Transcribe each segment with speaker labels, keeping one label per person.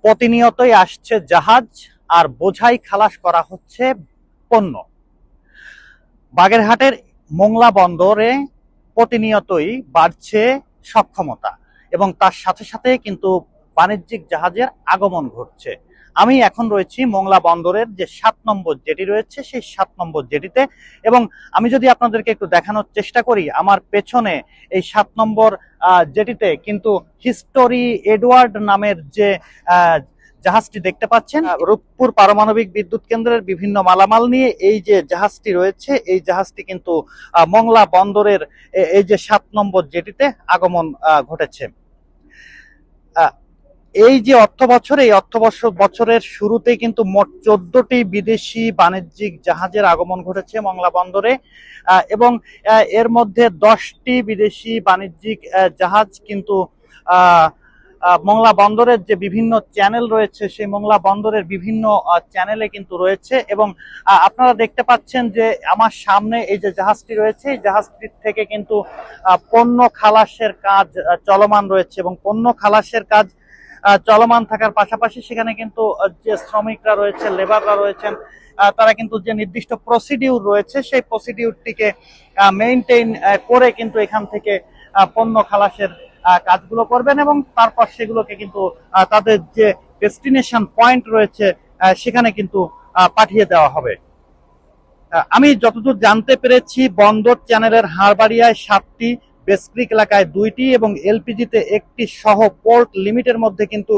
Speaker 1: প্রতিনিয়তই আসছে জাহাজ আর বোঝাই খালাস করা হচ্ছে পণ্য। বাগেরহাটের মোংলা বন্দরে প্রতিনিয়তই বাড়ছে সক্ষমতা এবং তার সাথে সাথে কিন্তু বাণিজ্যিক জাহাজের আগমন ঘটছে। আমি এখন রয়েছি মোংলা বন্দরের যে 7 নম্বর জেটি রয়েছে সেই 7 নম্বর জেটিতে, এবং আমি যদি আপনাদেরকে একটু দেখানোর চেষ্টা করি, আমার পেছনে এই 7 নম্বর জেটিতে কিন্তু হিস্টোরি এডওয়ার্ড নামের যে জাহাজটি দেখতে পাচ্ছেন, রূপপুর পারমাণবিক বিদ্যুৎ কেন্দ্রের বিভিন্ন মালামাল নিয়ে এই যে জাহাজটি রয়েছে, এই জাহাজটি কিন্তু মোংলা বন্দরের এই যে 7 নম্বর জেটিতে আগমন ঘটেছে। এই যে এই অর্থ বছরের শুরুতেই কিন্তু মোট 14টি বিদেশি বাণিজ্যিক জাহাজের আগমন ঘটেছে মোংলা বন্দরে, এবং এর মধ্যে 10টি বিদেশি বাণিজ্যিক জাহাজ কিন্তু মোংলা বন্দরের যে বিভিন্ন চ্যানেল রয়েছে সেই মোংলা বন্দরের বিভিন্ন চ্যানেলে কিন্তু রয়েছে। এবং আপনারা দেখতে পাচ্ছেন যে আমার সামনে এই যে জাহাজটি রয়েছে, এই জাহাজটির থেকে কিন্তু পণ্য খালাসের কাজ চলমান রয়েছে, এবং পণ্য খালাসের কাজ চলমান থাকার পাশাপাশি সেখানে কিন্তু যে শ্রমিকরা রয়েছে, লেবাররা রয়েছেন, তারা কিন্তু যে নির্দিষ্ট প্রসিডিউর রয়েছে সেই প্রসিডিউরটিকে মেইনটেইন করে কিন্তু এখান থেকে পণ্য খালাসের কাজগুলো করবেন, এবং তারপর সেগুলোকে কিন্তু তাদের যে ডেস্টিনেশন পয়েন্ট রয়েছে সেখানে কিন্তু পাঠিয়ে দেওয়া হবে। আমি যতদূর জানতে পেরেছি, বন্দর চ্যানেলের হারবাড়িয়ায় 7টি, বেসক্রিক এলাকায় 2টি এবং এলপিজিতে 1টি সহ পোর্ট লিমিটের মধ্যে কিন্তু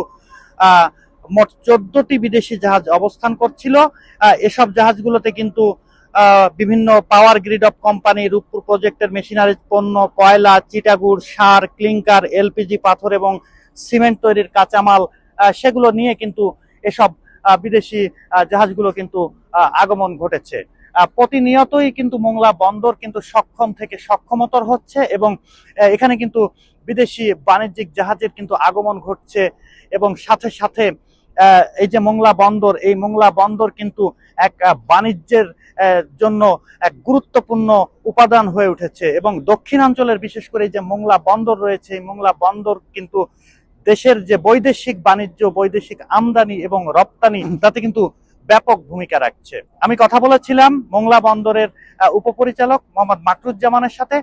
Speaker 1: মোট 14টি বিদেশি জাহাজ অবস্থান করছিল। এসব জাহাজগুলোতে কিন্তু বিভিন্ন power grid of company, Rooppur প্রজেক্টের মেশিনারি পণ্য, কয়লা, চিটাগুড়, সার, ক্লিংকার, এলপিজি, পাথর এবং সিমেন্ট তৈরির কাঁচামাল, সেগুলো নিয়ে কিন্তু এসব বিদেশি জাহাজগুলো কিন্তু আগমন ঘটেছে। প্রতিনিয়তই কিন্তু মোংলা বন্দর কিন্তু সক্ষম থেকে সক্ষমতর হচ্ছে, এবং এখানে কিন্তু বিদেশি বাণিজ্যিক জাহাজের কিন্তু আগমন ঘটছে, এবং সাথে সাথে এই যে মোংলা বন্দর, এই মোংলা বন্দর কিন্তু এক বাণিজ্যের জন্য এক গুরুত্বপূর্ণ উপাদান হয়ে উঠেছে। এবং দক্ষিণাঞ্চলের বিশেষ করে যে মোংলা বন্দর রয়েছে, এই মোংলা বন্দর কিন্তু দেশের যে বৈদেশিক বাণিজ্য, বৈদেশিক আমদানি এবং রপ্তানি, তাতে কিন্তু ব্যাপক ভূমিকা রাখছে। আমি কথা বলেছিলাম মোংলা বন্দরের উপপরিচালক মোহাম্মদ মাকরুজ্জামানের সাথে।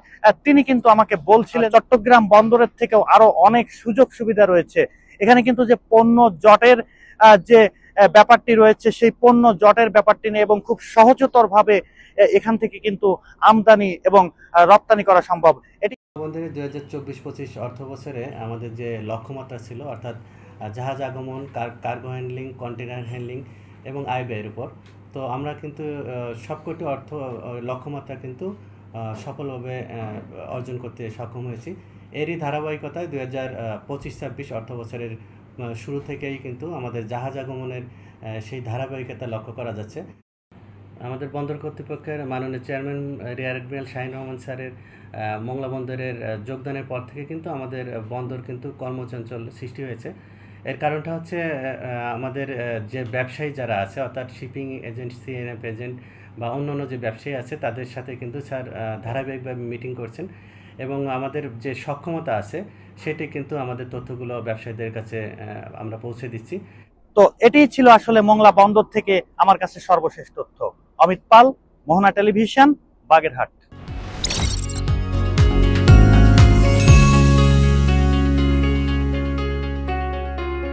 Speaker 1: তিনি কিন্তু আমাকে বলছিলেন চট্টগ্রাম বন্দরের থেকেও আরো অনেক সুযোগ সুবিধা রয়েছে এখানে। কিন্তু যে পণ্য জটের যে ব্যাপারটি রয়েছে, সেই পণ্য জটের ব্যাপারটি নিয়ে এবং খুব সহজতর ভাবে এখান থেকে কিন্তু আমদানি এবং রপ্তানি করা সম্ভব। এটি
Speaker 2: বন্দরের 2024-25 অর্থ বছরে আমাদের যে লক্ষ্যমাত্রা ছিল, অর্থাৎ জাহাজ আগমন, কার্গো হ্যান্ডলিং, কন্টেনার হ্যান্ডলিং এবং আয় ব্যয়ের উপর, তো আমরা কিন্তু সবকটি লক্ষ্যমাত্রা কিন্তু সফলভাবে অর্জন করতে সক্ষম হয়েছি। এরই ধারাবাহিকতায় 2025-26 অর্থ বছরের শুরু থেকেই কিন্তু আমাদের জাহাজ আগমনের সেই ধারাবাহিকতা লক্ষ্য করা যাচ্ছে। আমাদের বন্দর কর্তৃপক্ষের মাননীয় chairman rear admiral Shahin Rahman স্যারের মোংলা বন্দরের যোগদানের পর থেকে কিন্তু আমাদের বন্দর কিন্তু কর্মচঞ্চল সৃষ্টি হয়েছে। এর কারণটা হচ্ছে আমাদের যে ব্যবসায়ী যারা আছে, অর্থাৎ শিপিং এজেন্ট, সিএনএফ এজেন্ট বা অন্যান্য যে ব্যবসায়ী আছে, তাদের সাথে কিন্তু স্যার ধারাবাহিকভাবে মিটিং করছেন, এবং আমাদের যে সক্ষমতা আছে সেটি কিন্তু আমাদের তথ্যগুলো ব্যবসায়ীদের কাছে আমরা পৌঁছে দিচ্ছি।
Speaker 1: তো এটাই ছিল আসলে মোংলা বন্দর থেকে আমার কাছে সর্বশেষ তথ্য। অমিত পাল, মোহনা টেলিভিশন, বাগেরহাট।